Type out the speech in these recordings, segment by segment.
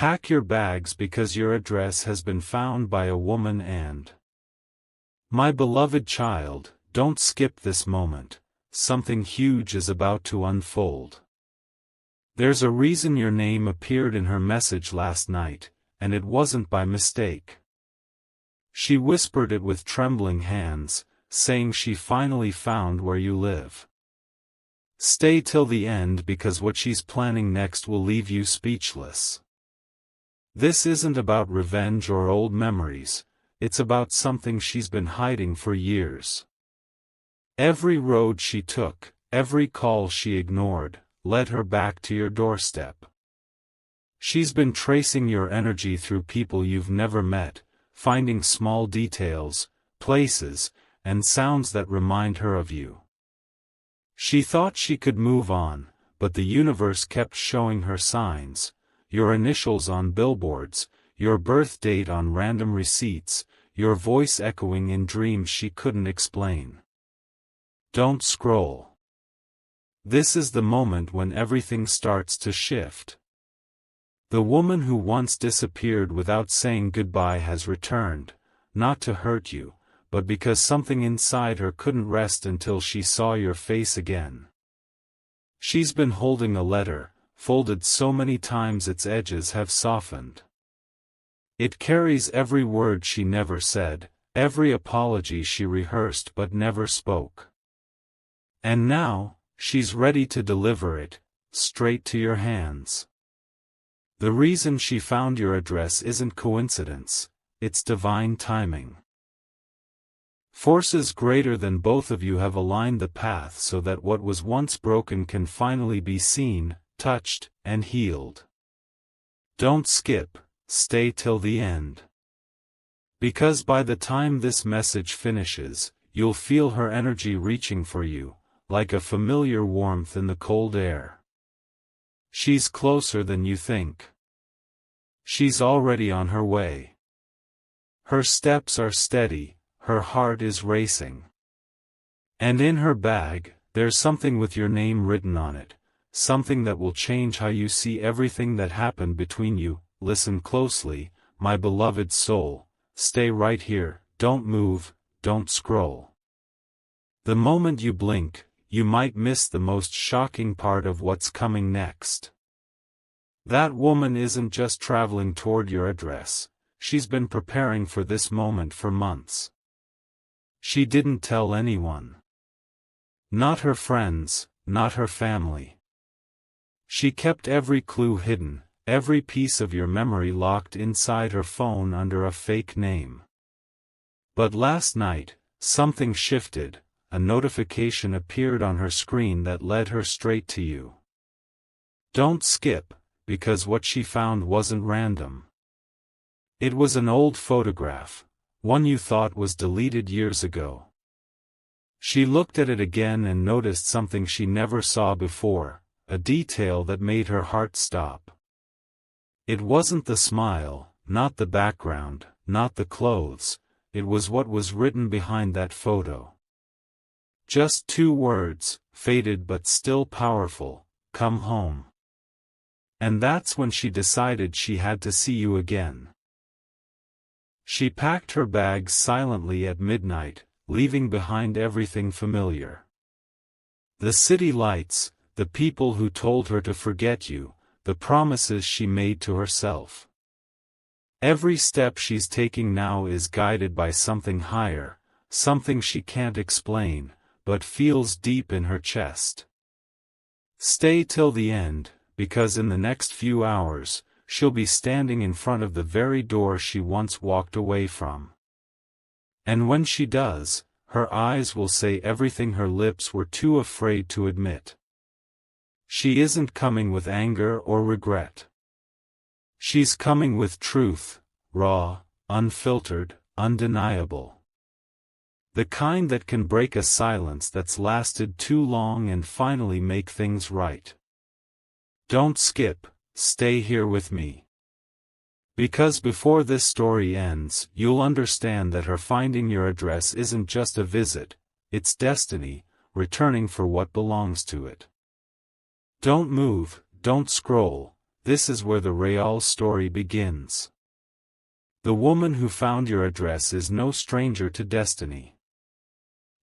Pack your bags because your address has been found by a woman and... My beloved child, don't skip this moment. Something huge is about to unfold. There's a reason your name appeared in her message last night, and it wasn't by mistake. She whispered it with trembling hands, saying she finally found where you live. Stay till the end because what she's planning next will leave you speechless. This isn't about revenge or old memories, it's about something she's been hiding for years. Every road she took, every call she ignored, led her back to your doorstep. She's been tracing your energy through people you've never met, finding small details, places, and sounds that remind her of you. She thought she could move on, but the universe kept showing her signs. Your initials on billboards, your birth date on random receipts, your voice echoing in dreams she couldn't explain. Don't scroll. This is the moment when everything starts to shift. The woman who once disappeared without saying goodbye has returned, not to hurt you, but because something inside her couldn't rest until she saw your face again. She's been holding a letter, folded so many times its edges have softened. It carries every word she never said, every apology she rehearsed but never spoke. And now, she's ready to deliver it, straight to your hands. The reason she found your address isn't coincidence, it's divine timing. Forces greater than both of you have aligned the path so that what was once broken can finally be seen, touched, and healed. Don't skip, stay till the end. Because by the time this message finishes, you'll feel her energy reaching for you, like a familiar warmth in the cold air. She's closer than you think. She's already on her way. Her steps are steady, her heart is racing. And in her bag, there's something with your name written on it. Something that will change how you see everything that happened between you. Listen closely, my beloved soul, stay right here, don't move, don't scroll. The moment you blink, you might miss the most shocking part of what's coming next. That woman isn't just traveling toward your address, she's been preparing for this moment for months. She didn't tell anyone. Not her friends, not her family. She kept every clue hidden, every piece of your memory locked inside her phone under a fake name. But last night, something shifted, a notification appeared on her screen that led her straight to you. Don't skip, because what she found wasn't random. It was an old photograph, one you thought was deleted years ago. She looked at it again and noticed something she never saw before. A detail that made her heart stop. It wasn't the smile, not the background, not the clothes, it was what was written behind that photo. Just 2 words, faded but still powerful, come home. And that's when she decided she had to see you again. She packed her bags silently at midnight, leaving behind everything familiar. The city lights, the people who told her to forget you, the promises she made to herself. Every step she's taking now is guided by something higher, something she can't explain, but feels deep in her chest. Stay till the end, because in the next few hours, she'll be standing in front of the very door she once walked away from. And when she does, her eyes will say everything her lips were too afraid to admit. She isn't coming with anger or regret. She's coming with truth, raw, unfiltered, undeniable. The kind that can break a silence that's lasted too long and finally make things right. Don't skip, stay here with me. Because before this story ends, you'll understand that her finding your address isn't just a visit, it's destiny, returning for what belongs to it. Don't move, don't scroll, this is where the real story begins. The woman who found your address is no stranger to destiny.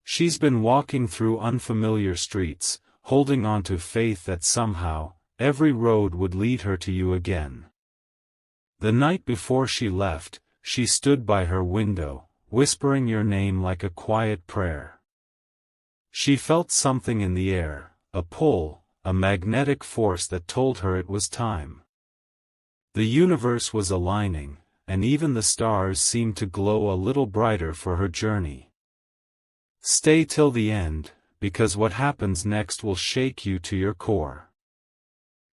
She's been walking through unfamiliar streets, holding on to faith that somehow, every road would lead her to you again. The night before she left, she stood by her window, whispering your name like a quiet prayer. She felt something in the air, a pull, a magnetic force that told her it was time. The universe was aligning, and even the stars seemed to glow a little brighter for her journey. Stay till the end, because what happens next will shake you to your core.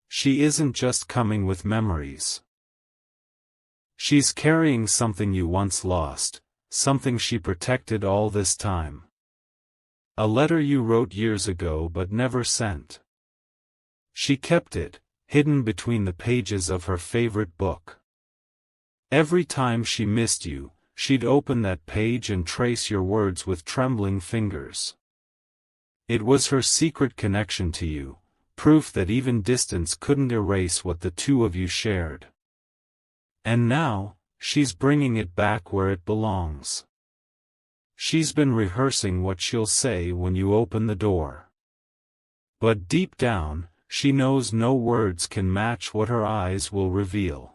She isn't just coming with memories. She's carrying something you once lost, something she protected all this time. A letter you wrote years ago but never sent. She kept it, hidden between the pages of her favorite book. Every time she missed you, she'd open that page and trace your words with trembling fingers. It was her secret connection to you, proof that even distance couldn't erase what the two of you shared. And now, she's bringing it back where it belongs. She's been rehearsing what she'll say when you open the door. But deep down, she knows no words can match what her eyes will reveal.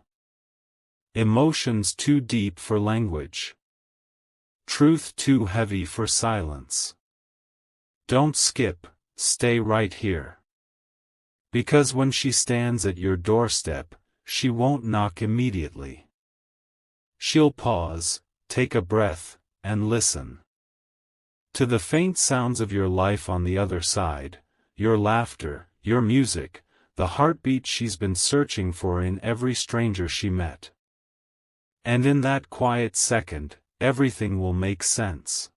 Emotions too deep for language. Truth too heavy for silence. Don't skip, stay right here. Because when she stands at your doorstep, she won't knock immediately. She'll pause, take a breath, and listen. To the faint sounds of your life on the other side, your laughter, your music, the heartbeat she's been searching for in every stranger she met. And in that quiet second, everything will make sense.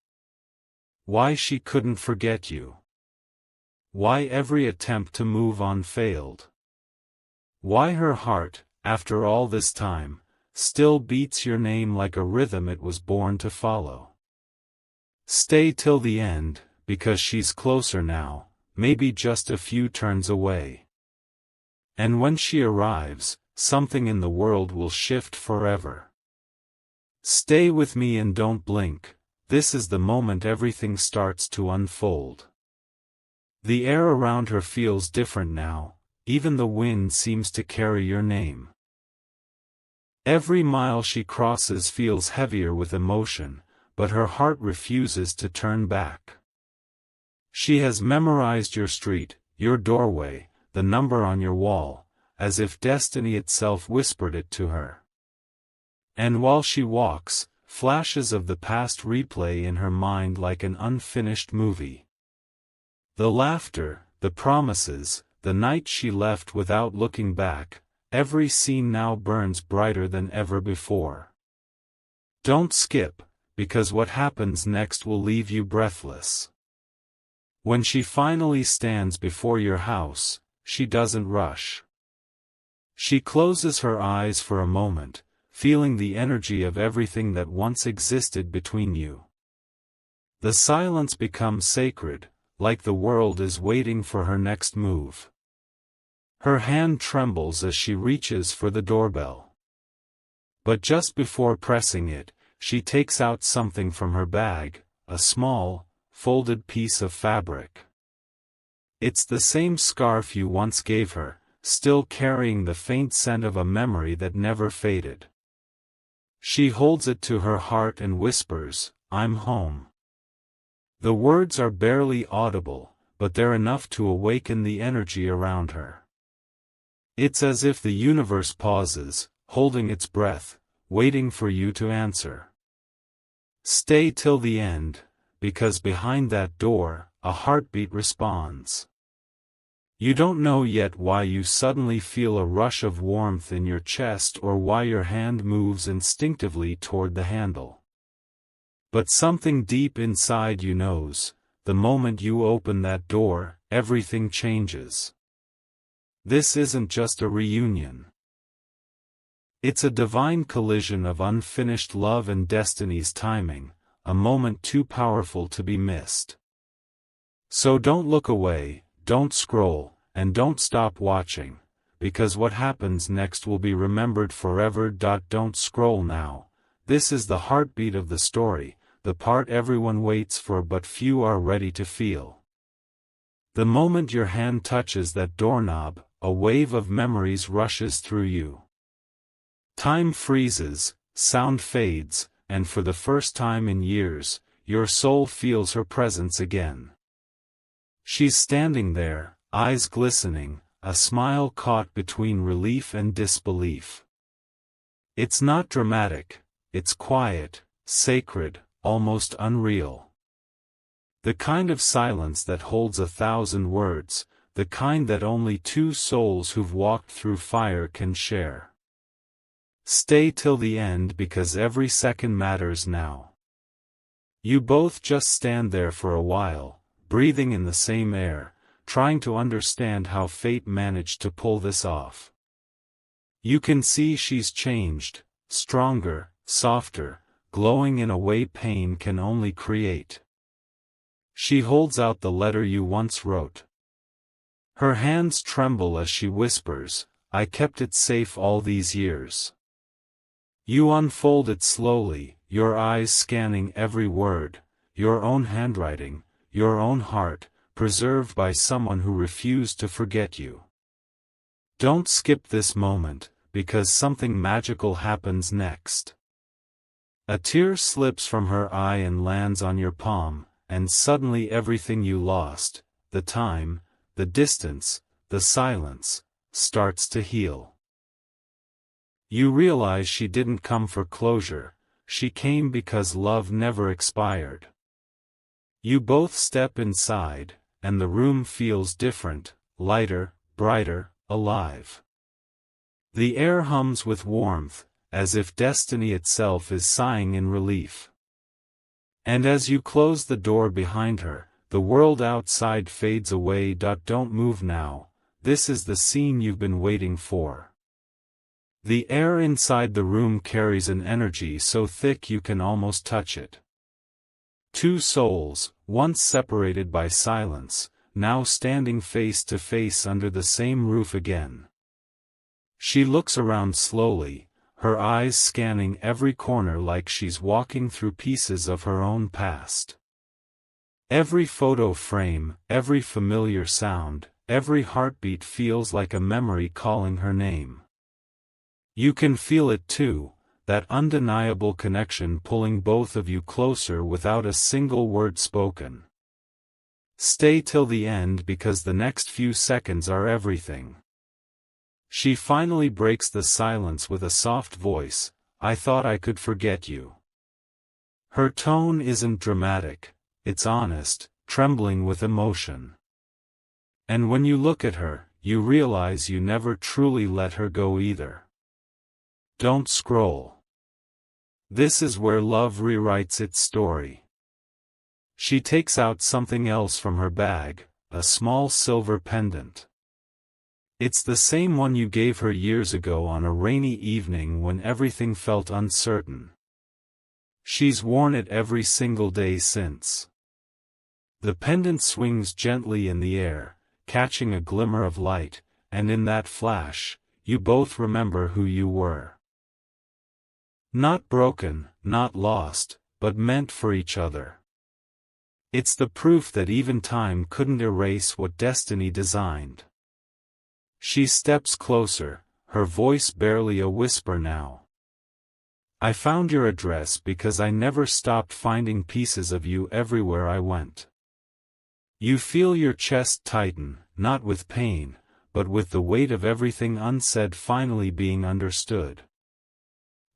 Why she couldn't forget you. Why every attempt to move on failed. Why her heart, after all this time, still beats your name like a rhythm it was born to follow. Stay till the end, because she's closer now, maybe just a few turns away. And when she arrives, something in the world will shift forever. Stay with me and don't blink, this is the moment everything starts to unfold. The air around her feels different now, even the wind seems to carry your name. Every mile she crosses feels heavier with emotion, but her heart refuses to turn back. She has memorized your street, your doorway, the number on your wall, as if destiny itself whispered it to her. And while she walks, flashes of the past replay in her mind like an unfinished movie. The laughter, the promises, the night she left without looking back, every scene now burns brighter than ever before. Don't skip, because what happens next will leave you breathless. When she finally stands before your house, she doesn't rush. She closes her eyes for a moment, feeling the energy of everything that once existed between you. The silence becomes sacred, like the world is waiting for her next move. Her hand trembles as she reaches for the doorbell. But just before pressing it, she takes out something from her bag, a small, folded piece of fabric. It's the same scarf you once gave her, still carrying the faint scent of a memory that never faded. She holds it to her heart and whispers, "I'm home." The words are barely audible, but they're enough to awaken the energy around her. It's as if the universe pauses, holding its breath, waiting for you to answer. Stay till the end, because behind that door, a heartbeat responds. You don't know yet why you suddenly feel a rush of warmth in your chest or why your hand moves instinctively toward the handle. But something deep inside you knows, the moment you open that door, everything changes. This isn't just a reunion. It's a divine collision of unfinished love and destiny's timing, a moment too powerful to be missed. So don't look away, don't scroll, and don't stop watching, because what happens next will be remembered forever. Don't scroll now. This is the heartbeat of the story, the part everyone waits for but few are ready to feel. The moment your hand touches that doorknob, a wave of memories rushes through you. Time freezes, sound fades, and for the first time in years, your soul feels her presence again. She's standing there, eyes glistening, a smile caught between relief and disbelief. It's not dramatic, it's quiet, sacred, almost unreal. The kind of silence that holds 1,000 words, the kind that only two souls who've walked through fire can share. Stay till the end because every second matters now. You both just stand there for a while, breathing in the same air, trying to understand how fate managed to pull this off. You can see she's changed, stronger, softer, glowing in a way pain can only create. She holds out the letter you once wrote. Her hands tremble as she whispers, "I kept it safe all these years." You unfold it slowly, your eyes scanning every word, your own handwriting, your own heart, preserved by someone who refused to forget you. Don't skip this moment, because something magical happens next. A tear slips from her eye and lands on your palm, and suddenly everything you lost, the time, the distance, the silence, starts to heal. You realize she didn't come for closure, she came because love never expired. You both step inside, and the room feels different, lighter, brighter, alive. The air hums with warmth, as if destiny itself is sighing in relief. And as you close the door behind her, the world outside fades away. Don't move now, this is the scene you've been waiting for. The air inside the room carries an energy so thick you can almost touch it. Two souls, once separated by silence, now standing face to face under the same roof again. She looks around slowly, her eyes scanning every corner like she's walking through pieces of her own past. Every photo frame, every familiar sound, every heartbeat feels like a memory calling her name. You can feel it too, that undeniable connection pulling both of you closer without a single word spoken. Stay till the end because the next few seconds are everything. She finally breaks the silence with a soft voice, "I thought I could forget you." Her tone isn't dramatic, it's honest, trembling with emotion. And when you look at her, you realize you never truly let her go either. Don't scroll. This is where love rewrites its story. She takes out something else from her bag, a small silver pendant. It's the same one you gave her years ago on a rainy evening when everything felt uncertain. She's worn it every single day since. The pendant swings gently in the air, catching a glimmer of light, and in that flash, you both remember who you were. Not broken, not lost, but meant for each other. It's the proof that even time couldn't erase what destiny designed. She steps closer, her voice barely a whisper now. "I found your address because I never stopped finding pieces of you everywhere I went." You feel your chest tighten, not with pain, but with the weight of everything unsaid finally being understood.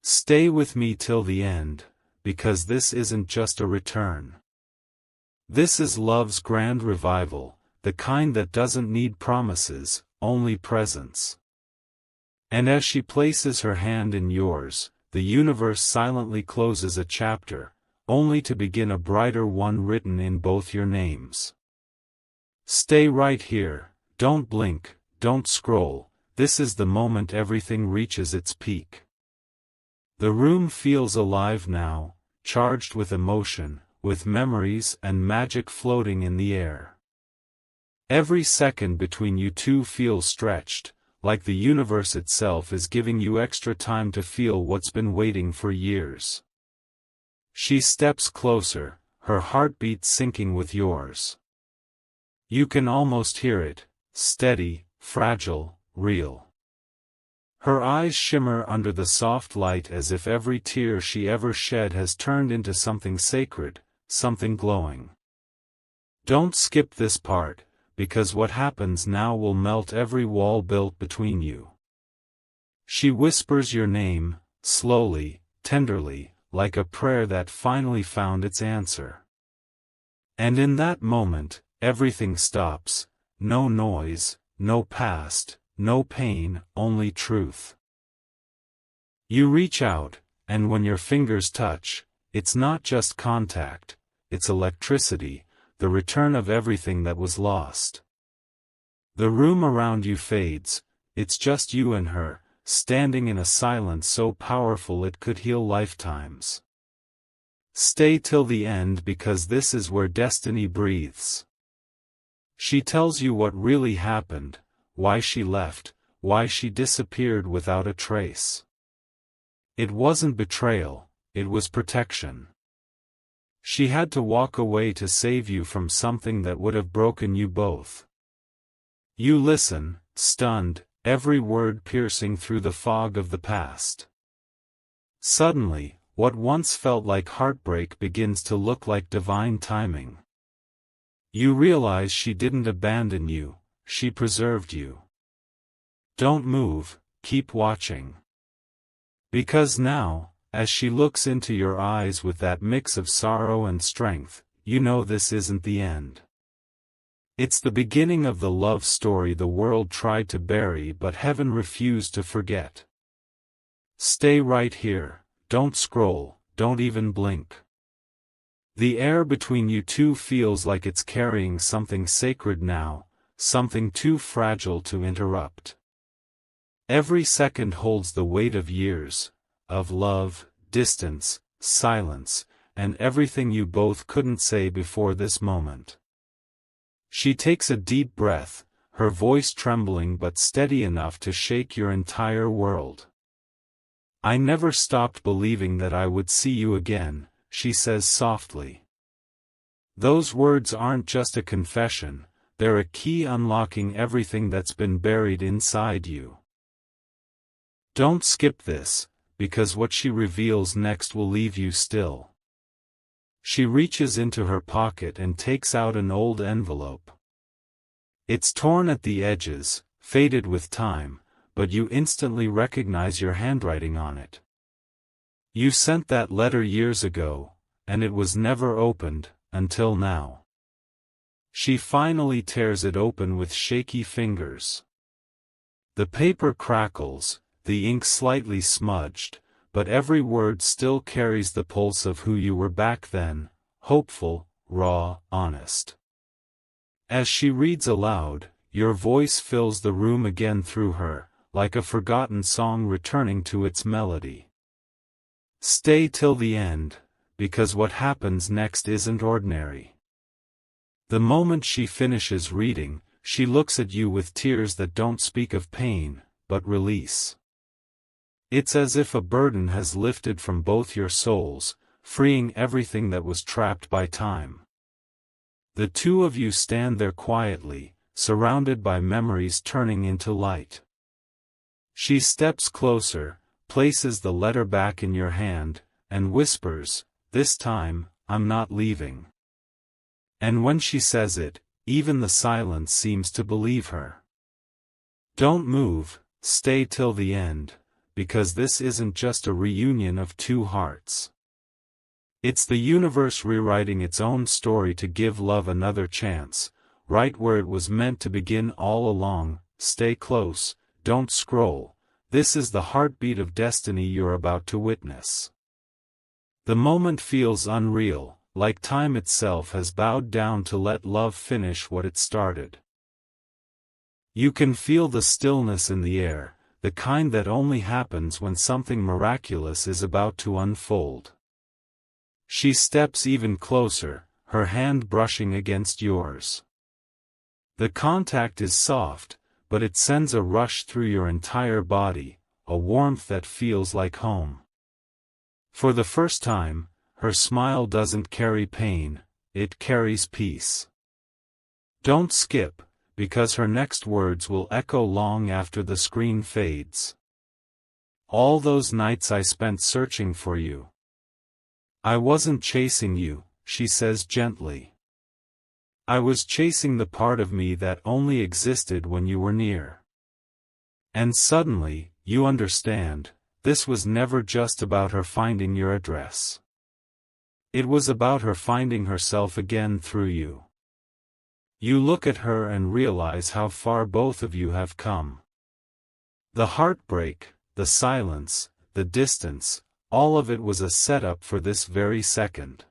Stay with me till the end, because this isn't just a return. This is love's grand revival, the kind that doesn't need promises, only presence. And as she places her hand in yours, the universe silently closes a chapter, only to begin a brighter one written in both your names. Stay right here, don't blink, don't scroll, this is the moment everything reaches its peak. The room feels alive now, charged with emotion, with memories and magic floating in the air. Every second between you two feels stretched, like the universe itself is giving you extra time to feel what's been waiting for years. She steps closer, her heartbeat syncing with yours. You can almost hear it, steady, fragile, real. Her eyes shimmer under the soft light as if every tear she ever shed has turned into something sacred, something glowing. Don't skip this part, because what happens now will melt every wall built between you. She whispers your name, slowly, tenderly, like a prayer that finally found its answer. And in that moment, everything stops, no noise, no past, no pain, only truth. You reach out, and when your fingers touch, it's not just contact, it's electricity, the return of everything that was lost. The room around you fades, it's just you and her, standing in a silence so powerful it could heal lifetimes. Stay till the end because this is where destiny breathes. She tells you what really happened, why she left, why she disappeared without a trace. It wasn't betrayal, it was protection. She had to walk away to save you from something that would have broken you both. You listen, stunned, every word piercing through the fog of the past. Suddenly, what once felt like heartbreak begins to look like divine timing. You realize she didn't abandon you, she preserved you. Don't move, keep watching. Because now, as she looks into your eyes with that mix of sorrow and strength, you know this isn't the end. It's the beginning of the love story the world tried to bury but heaven refused to forget. Stay right here, don't scroll, don't even blink. The air between you two feels like it's carrying something sacred now, something too fragile to interrupt. Every second holds the weight of years, of love, distance, silence, and everything you both couldn't say before this moment. She takes a deep breath, her voice trembling but steady enough to shake your entire world. I never stopped believing that I would see you again, she says softly. Those words aren't just a confession, they're a key unlocking everything that's been buried inside you. Don't skip this, because what she reveals next will leave you still. She reaches into her pocket and takes out an old envelope. It's torn at the edges, faded with time, but you instantly recognize your handwriting on it. You sent that letter years ago, and it was never opened, until now. She finally tears it open with shaky fingers. The paper crackles, the ink slightly smudged, but every word still carries the pulse of who you were back then, hopeful, raw, honest. As she reads aloud, your voice fills the room again through her, like a forgotten song returning to its melody. Stay till the end, because what happens next isn't ordinary. The moment she finishes reading, she looks at you with tears that don't speak of pain, but release. It's as if a burden has lifted from both your souls, freeing everything that was trapped by time. The two of you stand there quietly, surrounded by memories turning into light. She steps closer, places the letter back in your hand, and whispers, "This time, I'm not leaving." And when she says it, even the silence seems to believe her. Don't move, stay till the end, because this isn't just a reunion of two hearts. It's the universe rewriting its own story to give love another chance, right where it was meant to begin all along. Stay close, don't scroll, this is the heartbeat of destiny you're about to witness. The moment feels unreal, like time itself has bowed down to let love finish what it started. You can feel the stillness in the air, the kind that only happens when something miraculous is about to unfold. She steps even closer, her hand brushing against yours. The contact is soft, but it sends a rush through your entire body, a warmth that feels like home. For the first time, her smile doesn't carry pain, it carries peace. Don't skip, because her next words will echo long after the screen fades. All those nights I spent searching for you. I wasn't chasing you, she says gently. I was chasing the part of me that only existed when you were near. And suddenly, you understand, this was never just about her finding your address. It was about her finding herself again through you. You look at her and realize how far both of you have come. The heartbreak, the silence, the distance, all of it was a setup for this very second.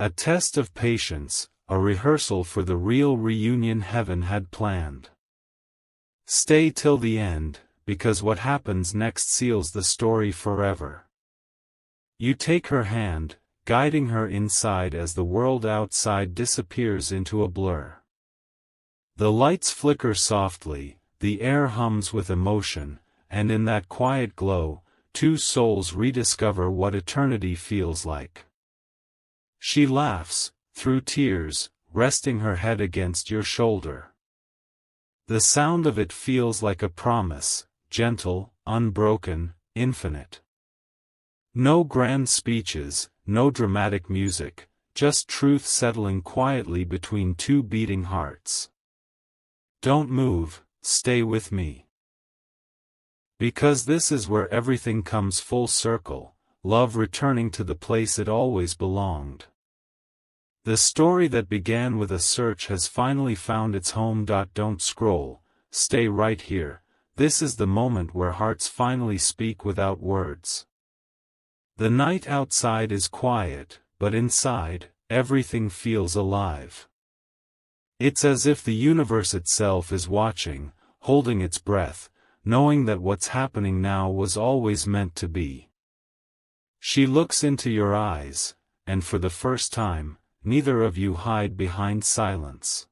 A test of patience, a rehearsal for the real reunion heaven had planned. Stay till the end, because what happens next seals the story forever. You take her hand, guiding her inside as the world outside disappears into a blur. The lights flicker softly, the air hums with emotion, and in that quiet glow, two souls rediscover what eternity feels like. She laughs, through tears, resting her head against your shoulder. The sound of it feels like a promise, gentle, unbroken, infinite. No grand speeches, no dramatic music, just truth settling quietly between two beating hearts. Don't move, stay with me. Because this is where everything comes full circle, love returning to the place it always belonged. The story that began with a search has finally found its home. Don't scroll, stay right here, this is the moment where hearts finally speak without words. The night outside is quiet, but inside, everything feels alive. It's as if the universe itself is watching, holding its breath, knowing that what's happening now was always meant to be. She looks into your eyes, and for the first time, neither of you hide behind silence.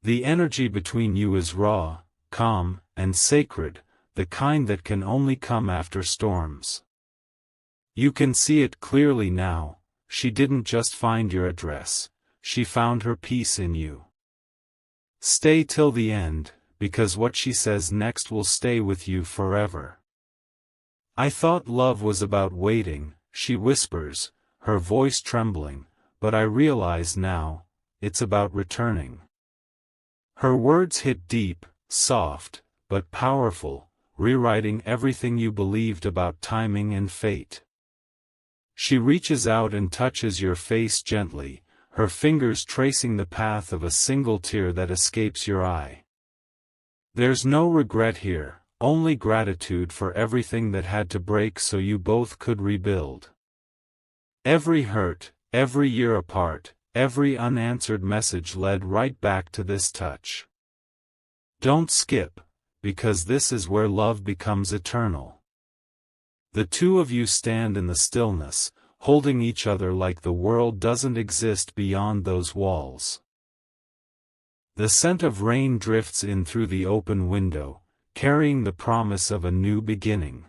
The energy between you is raw, calm, and sacred, the kind that can only come after storms. You can see it clearly now, she didn't just find your address, she found her peace in you. Stay till the end, because what she says next will stay with you forever. I thought love was about waiting, she whispers, her voice trembling, but I realize now, it's about returning. Her words hit deep, soft, but powerful, rewriting everything you believed about timing and fate. She reaches out and touches your face gently, her fingers tracing the path of a single tear that escapes your eye. There's no regret here, only gratitude for everything that had to break so you both could rebuild. Every hurt, every year apart, every unanswered message led right back to this touch. Don't skip, because this is where love becomes eternal. The two of you stand in the stillness, holding each other like the world doesn't exist beyond those walls. The scent of rain drifts in through the open window, carrying the promise of a new beginning.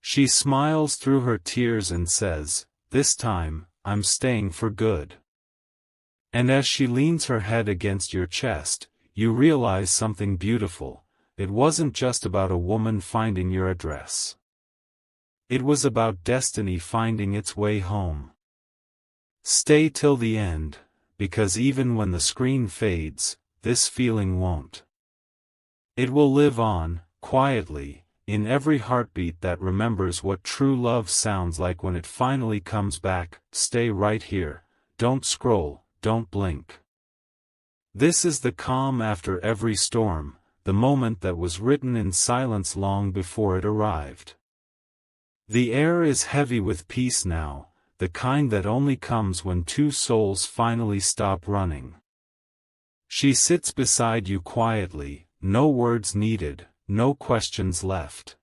She smiles through her tears and says, "This time, I'm staying for good." And as she leans her head against your chest, you realize something beautiful. It wasn't just about a woman finding your address. It was about destiny finding its way home. Stay till the end, because even when the screen fades, this feeling won't. It will live on, quietly, in every heartbeat that remembers what true love sounds like when it finally comes back. Stay right here, don't scroll, don't blink. This is the calm after every storm, the moment that was written in silence long before it arrived. The air is heavy with peace now, the kind that only comes when two souls finally stop running. She sits beside you quietly, no words needed, no questions left.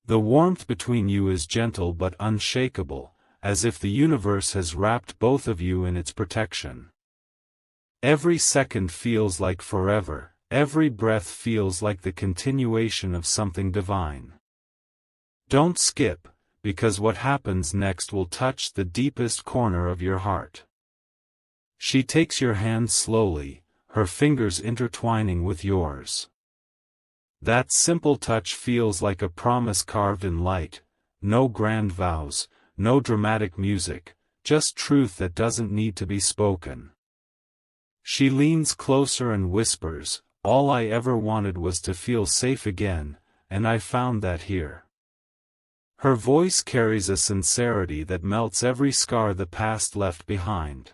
The warmth between you is gentle but unshakable, as if the universe has wrapped both of you in its protection. Every second feels like forever, every breath feels like the continuation of something divine. Don't skip, because what happens next will touch the deepest corner of your heart. She takes your hand slowly, her fingers intertwining with yours. That simple touch feels like a promise carved in light, no grand vows, no dramatic music, just truth that doesn't need to be spoken. She leans closer and whispers, "All I ever wanted was to feel safe again, and I found that here." Her voice carries a sincerity that melts every scar the past left behind.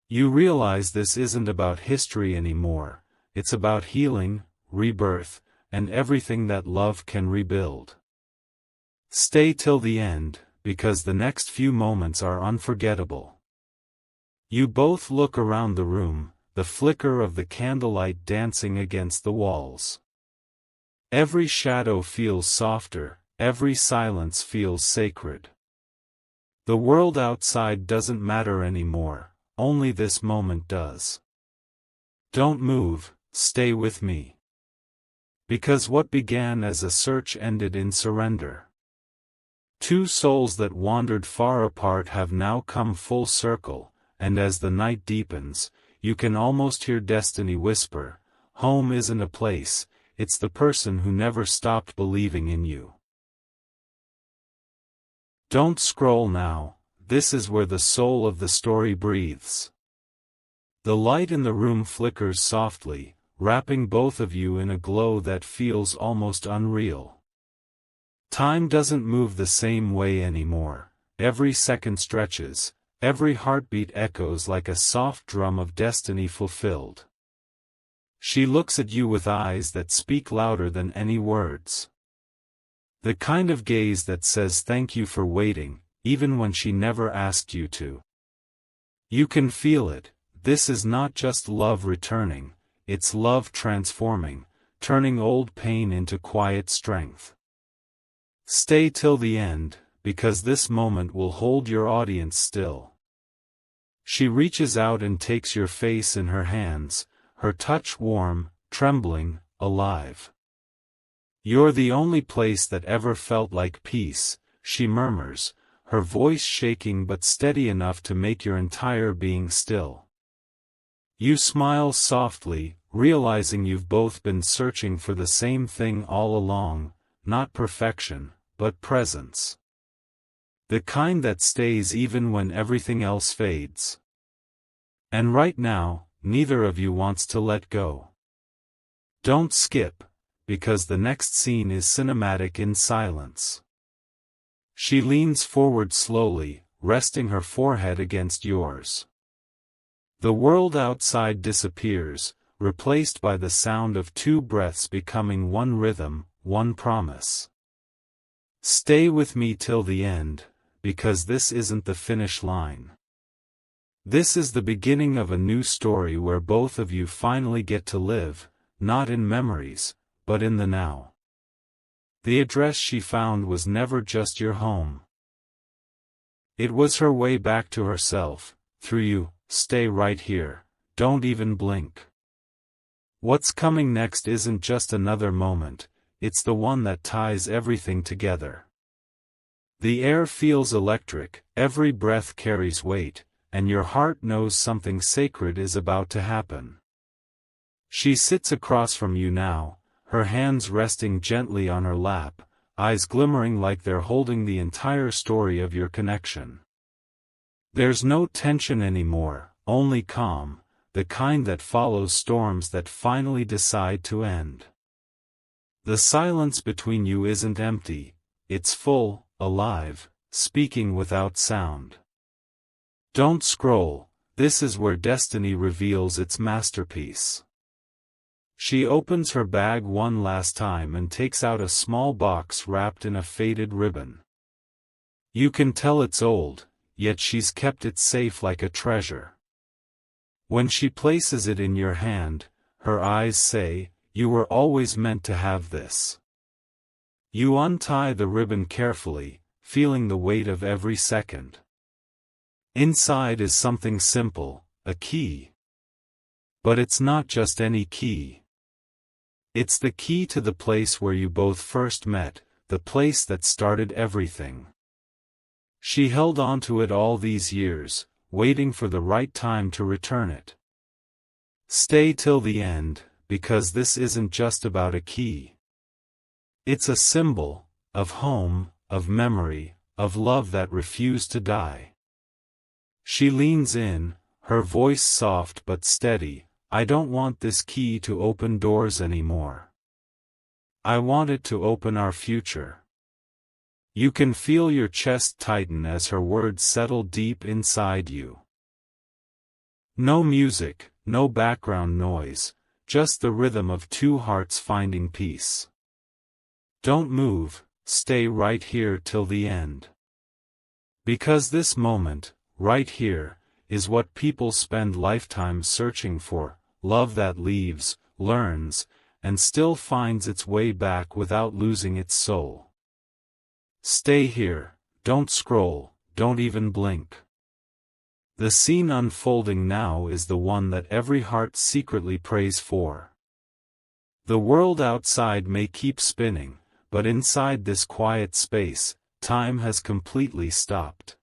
You realize this isn't about history anymore, it's about healing, rebirth, and everything that love can rebuild. Stay till the end, because the next few moments are unforgettable. You both look around the room, the flicker of the candlelight dancing against the walls. Every shadow feels softer, every silence feels sacred. The world outside doesn't matter anymore, only this moment does. Don't move, stay with me. Because what began as a search ended in surrender. Two souls that wandered far apart have now come full circle, and as the night deepens, you can almost hear destiny whisper, "Home isn't a place, it's the person who never stopped believing in you." Don't scroll now, this is where the soul of the story breathes. The light in the room flickers softly, wrapping both of you in a glow that feels almost unreal. Time doesn't move the same way anymore, every second stretches, every heartbeat echoes like a soft drum of destiny fulfilled. She looks at you with eyes that speak louder than any words. The kind of gaze that says thank you for waiting, even when she never asked you to. You can feel it, this is not just love returning, it's love transforming, turning old pain into quiet strength. Stay till the end, because this moment will hold your audience still. She reaches out and takes your face in her hands, her touch warm, trembling, alive. "You're the only place that ever felt like peace," she murmurs, her voice shaking but steady enough to make your entire being still. You smile softly, realizing you've both been searching for the same thing all along, not perfection, but presence. The kind that stays even when everything else fades. And right now, neither of you wants to let go. Don't skip, because the next scene is cinematic in silence. She leans forward slowly, resting her forehead against yours. The world outside disappears, replaced by the sound of two breaths becoming one rhythm, one promise. Stay with me till the end, because this isn't the finish line. This is the beginning of a new story where both of you finally get to live, not in memories, but in the now. The address she found was never just your home. It was her way back to herself, through you. Stay right here, don't even blink. What's coming next isn't just another moment, it's the one that ties everything together. The air feels electric, every breath carries weight, and your heart knows something sacred is about to happen. She sits across from you now, her hands resting gently on her lap, eyes glimmering like they're holding the entire story of your connection. There's no tension anymore, only calm, the kind that follows storms that finally decide to end. The silence between you isn't empty, it's full, alive, speaking without sound. Don't scroll, this is where destiny reveals its masterpiece. She opens her bag one last time and takes out a small box wrapped in a faded ribbon. You can tell it's old, yet she's kept it safe like a treasure. When she places it in your hand, her eyes say, "You were always meant to have this." You untie the ribbon carefully, feeling the weight of every second. Inside is something simple, a key. But it's not just any key. It's the key to the place where you both first met, the place that started everything. She held on to it all these years, waiting for the right time to return it. Stay till the end, because this isn't just about a key. It's a symbol, of home, of memory, of love that refused to die. She leans in, her voice soft but steady. I don't want this key to open doors anymore. I want it to open our future. You can feel your chest tighten as her words settle deep inside you. No music, no background noise, just the rhythm of two hearts finding peace. Don't move, stay right here till the end. Because this moment, right here, is what people spend lifetimes searching for, love that leaves, learns, and still finds its way back without losing its soul. Stay here, don't scroll, don't even blink. The scene unfolding now is the one that every heart secretly prays for. The world outside may keep spinning, but inside this quiet space, time has completely stopped.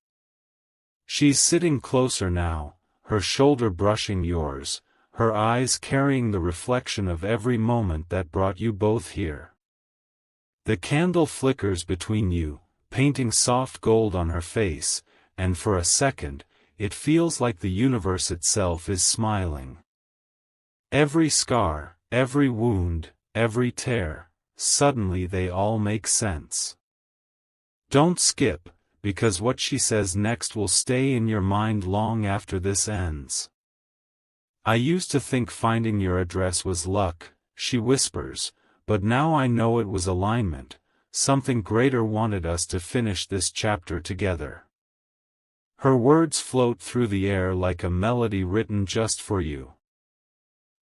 She's sitting closer now, her shoulder brushing yours, her eyes carrying the reflection of every moment that brought you both here. The candle flickers between you, painting soft gold on her face, and for a second, it feels like the universe itself is smiling. Every scar, every wound, every tear, suddenly they all make sense. Don't skip, because what she says next will stay in your mind long after this ends. I used to think finding your address was luck, she whispers, but now I know it was alignment, something greater wanted us to finish this chapter together. Her words float through the air like a melody written just for you.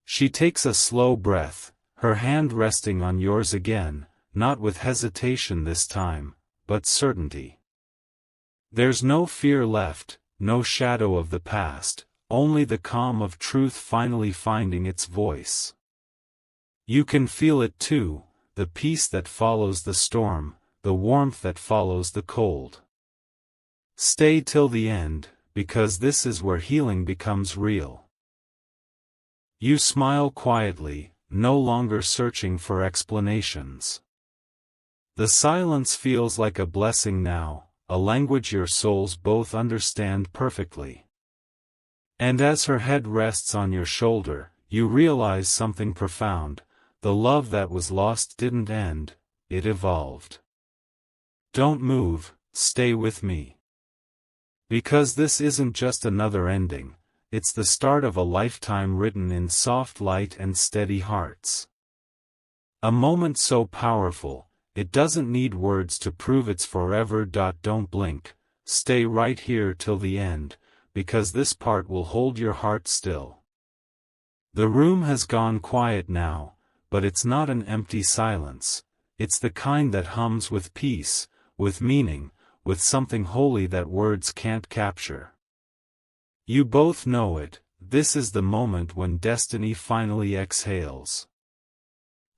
She takes a slow breath, her hand resting on yours again, not with hesitation this time, but certainty. There's no fear left, no shadow of the past, only the calm of truth finally finding its voice. You can feel it too, the peace that follows the storm, the warmth that follows the cold. Stay till the end, because this is where healing becomes real. You smile quietly, no longer searching for explanations. The silence feels like a blessing now, a language your souls both understand perfectly. And as her head rests on your shoulder, you realize something profound. The love that was lost didn't end, it evolved. Don't move, stay with me. Because this isn't just another ending, it's the start of a lifetime written in soft light and steady hearts. A moment so powerful, it doesn't need words to prove it's forever. Don't blink, stay right here till the end, because this part will hold your heart still. The room has gone quiet now, but it's not an empty silence, it's the kind that hums with peace, with meaning, with something holy that words can't capture. You both know it, this is the moment when destiny finally exhales.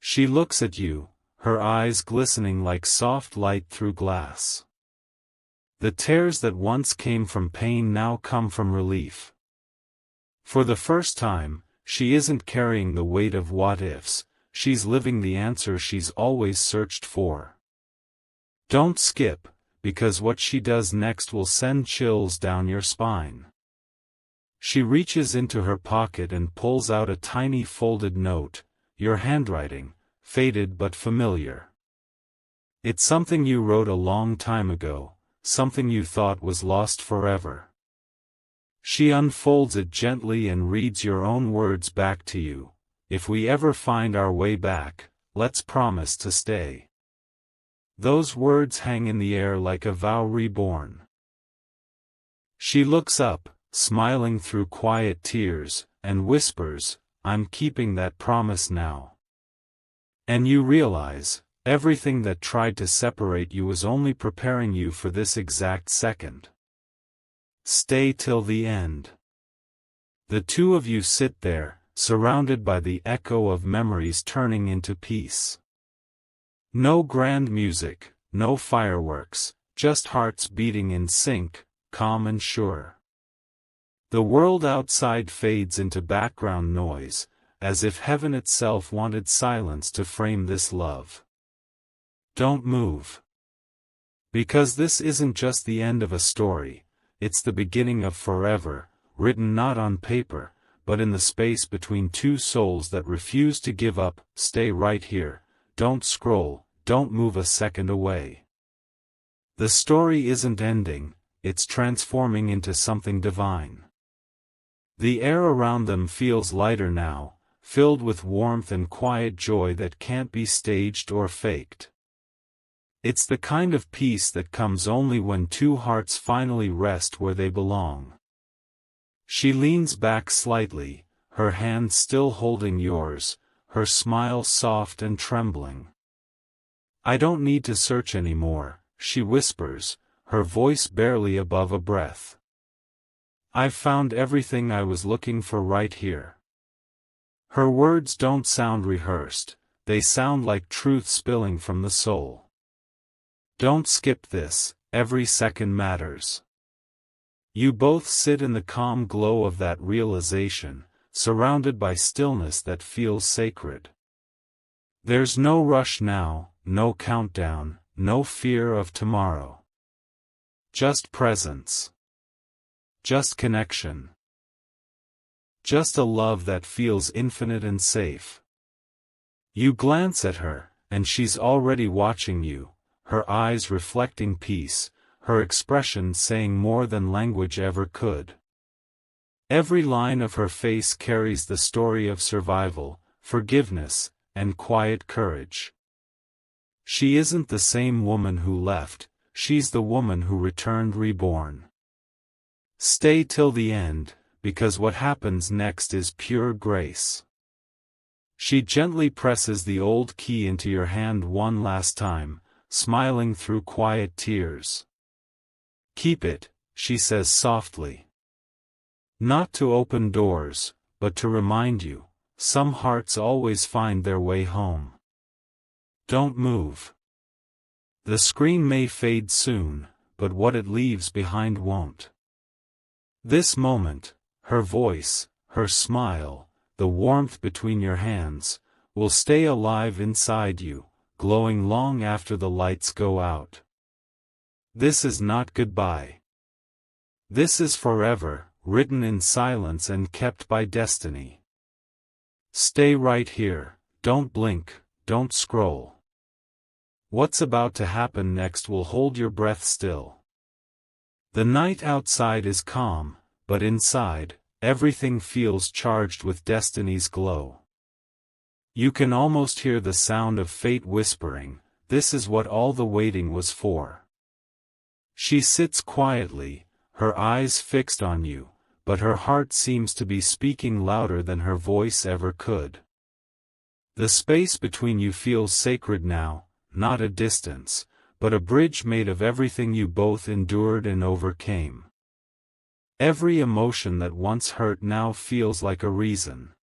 She looks at you, her eyes glistening like soft light through glass. The tears that once came from pain now come from relief. For the first time, she isn't carrying the weight of what-ifs, she's living the answer she's always searched for. Don't skip, because what she does next will send chills down your spine. She reaches into her pocket and pulls out a tiny folded note, your handwriting, faded but familiar. It's something you wrote a long time ago, something you thought was lost forever. She unfolds it gently and reads your own words back to you. If we ever find our way back, let's promise to stay. Those words hang in the air like a vow reborn. She looks up, smiling through quiet tears, and whispers, I'm keeping that promise now. And you realize, everything that tried to separate you was only preparing you for this exact second. Stay till the end. The two of you sit there, surrounded by the echo of memories turning into peace. No grand music, no fireworks, just hearts beating in sync, calm and sure. The world outside fades into background noise, as if heaven itself wanted silence to frame this love. Don't move. Because this isn't just the end of a story, it's the beginning of forever, written not on paper, but in the space between two souls that refuse to give up. Stay right here, don't scroll, don't move a second away. The story isn't ending, it's transforming into something divine. The air around them feels lighter now, filled with warmth and quiet joy that can't be staged or faked. It's the kind of peace that comes only when two hearts finally rest where they belong. She leans back slightly, her hand still holding yours, her smile soft and trembling. "I don't need to search anymore," she whispers, her voice barely above a breath. "I've found everything I was looking for right here." Her words don't sound rehearsed, they sound like truth spilling from the soul. Don't skip this, every second matters. You both sit in the calm glow of that realization, surrounded by stillness that feels sacred. There's no rush now, no countdown, no fear of tomorrow. Just presence. Just connection. Just a love that feels infinite and safe. You glance at her, and she's already watching you, her eyes reflecting peace, her expression saying more than language ever could. Every line of her face carries the story of survival, forgiveness, and quiet courage. She isn't the same woman who left, she's the woman who returned reborn. Stay till the end, because what happens next is pure grace. She gently presses the old key into your hand one last time, smiling through quiet tears. "Keep it," she says softly. "Not to open doors, but to remind you, some hearts always find their way home. Don't move. The screen may fade soon, but what it leaves behind won't." This moment, her voice, her smile, the warmth between your hands, will stay alive inside you, glowing long after the lights go out. This is not goodbye. This is forever, written in silence and kept by destiny. Stay right here, don't blink, don't scroll. What's about to happen next will hold your breath still. The night outside is calm, but inside, everything feels charged with destiny's glow. You can almost hear the sound of fate whispering, "This is what all the waiting was for." She sits quietly, her eyes fixed on you, but her heart seems to be speaking louder than her voice ever could. The space between you feels sacred now, not a distance, but a bridge made of everything you both endured and overcame. Every emotion that once hurt now feels like a reason.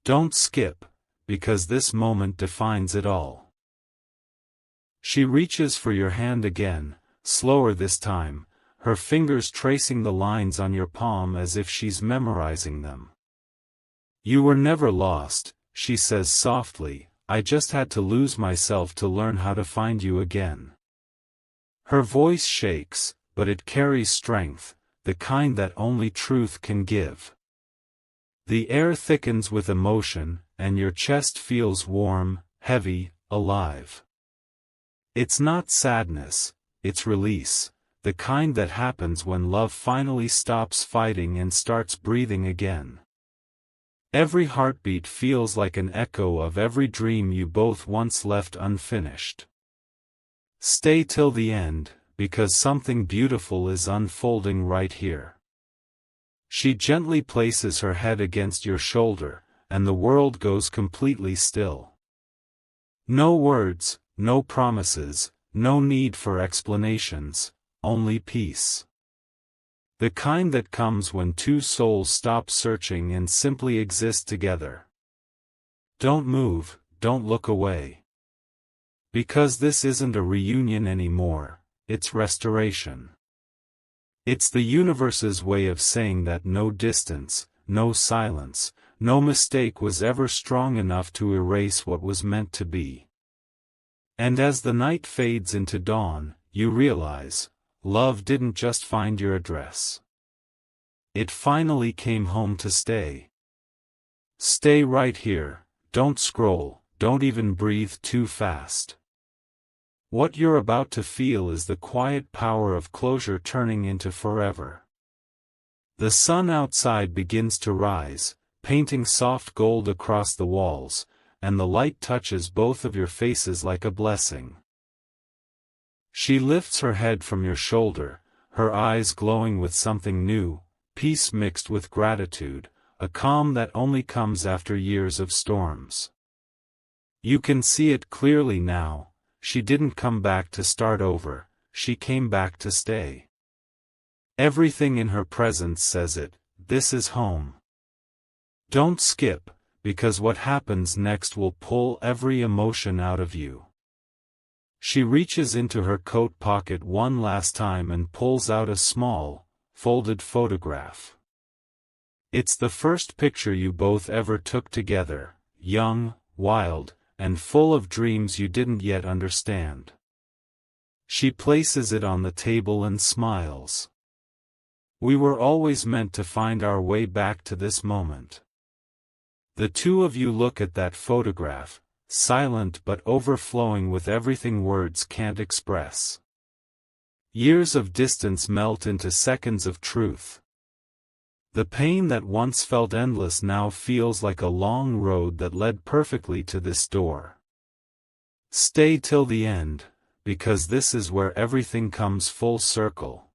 Don't skip, because this moment defines it all. She reaches for your hand again, slower this time, her fingers tracing the lines on your palm as if she's memorizing them. "You were never lost," she says softly, "I just had to lose myself to learn how to find you again." Her voice shakes, but it carries strength, the kind that only truth can give. The air thickens with emotion, and your chest feels warm, heavy, alive. It's not sadness, it's release, the kind that happens when love finally stops fighting and starts breathing again. Every heartbeat feels like an echo of every dream you both once left unfinished. Stay till the end, because something beautiful is unfolding right here. She gently places her head against your shoulder, and the world goes completely still. No words, no promises, no need for explanations, only peace. The kind that comes when two souls stop searching and simply exist together. Don't move, don't look away. Because this isn't a reunion anymore, it's restoration. It's the universe's way of saying that no distance, no silence, no mistake was ever strong enough to erase what was meant to be. And as the night fades into dawn, you realize, love didn't just find your address. It finally came home to stay. Stay right here, don't scroll, don't even breathe too fast. What you're about to feel is the quiet power of closure turning into forever. The sun outside begins to rise, painting soft gold across the walls, and the light touches both of your faces like a blessing. She lifts her head from your shoulder, her eyes glowing with something new, peace mixed with gratitude, a calm that only comes after years of storms. You can see it clearly now. She didn't come back to start over, she came back to stay. Everything in her presence says it, this is home. Don't skip, because what happens next will pull every emotion out of you. She reaches into her coat pocket one last time and pulls out a small, folded photograph. It's the first picture you both ever took together, young, wild, and full of dreams you didn't yet understand. She places it on the table and smiles. We were always meant to find our way back to this moment. The two of you look at that photograph, silent but overflowing with everything words can't express. Years of distance melt into seconds of truth. The pain that once felt endless now feels like a long road that led perfectly to this door. Stay till the end, because this is where everything comes full circle.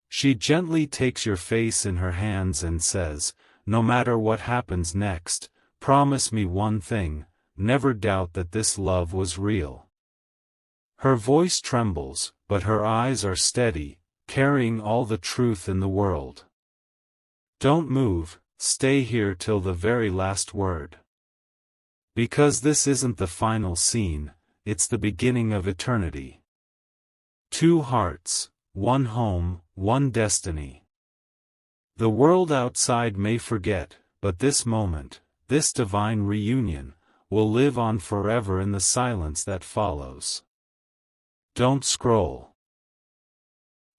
She gently takes your face in her hands and says, no matter what happens next, promise me one thing, never doubt that this love was real. Her voice trembles, but her eyes are steady, carrying all the truth in the world. Don't move, stay here till the very last word. Because this isn't the final scene, it's the beginning of eternity. Two hearts, one home, one destiny. The world outside may forget, but this moment, this divine reunion, will live on forever in the silence that follows. Don't scroll.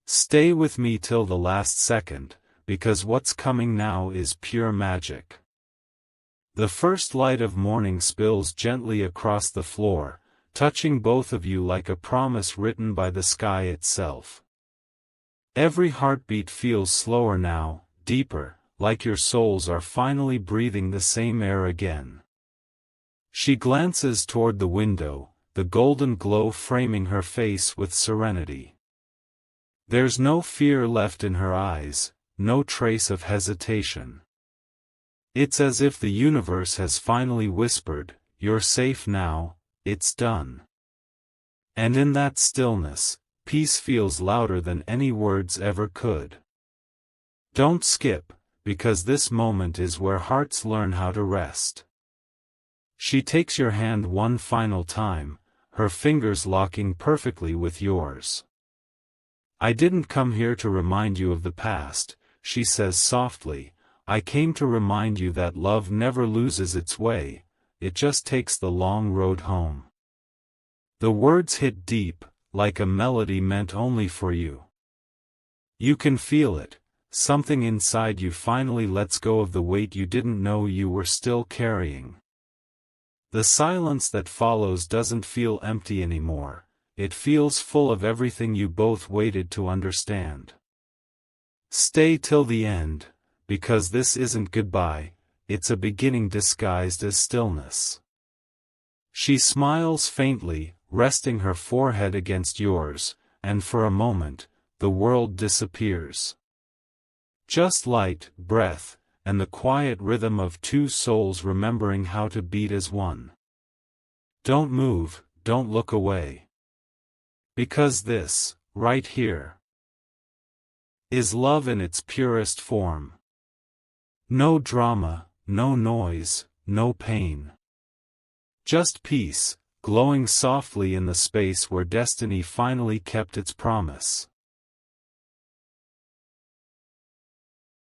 Stay with me till the last second, because what's coming now is pure magic. The first light of morning spills gently across the floor, touching both of you like a promise written by the sky itself. Every heartbeat feels slower now, deeper, like your souls are finally breathing the same air again. She glances toward the window, the golden glow framing her face with serenity. There's no fear left in her eyes, no trace of hesitation. It's as if the universe has finally whispered, you're safe now, it's done. And in that stillness, peace feels louder than any words ever could. Don't skip, because this moment is where hearts learn how to rest. She takes your hand one final time, her fingers locking perfectly with yours. I didn't come here to remind you of the past, she says softly, I came to remind you that love never loses its way, it just takes the long road home. The words hit deep, like a melody meant only for you. You can feel it, something inside you finally lets go of the weight you didn't know you were still carrying. The silence that follows doesn't feel empty anymore, it feels full of everything you both waited to understand. Stay till the end, because this isn't goodbye, it's a beginning disguised as stillness. She smiles faintly, resting her forehead against yours, and for a moment, the world disappears. Just light, breath, and the quiet rhythm of two souls remembering how to beat as one. Don't move, don't look away. Because this, right here, is love in its purest form. No drama, no noise, no pain. Just peace, glowing softly in the space where destiny finally kept its promise.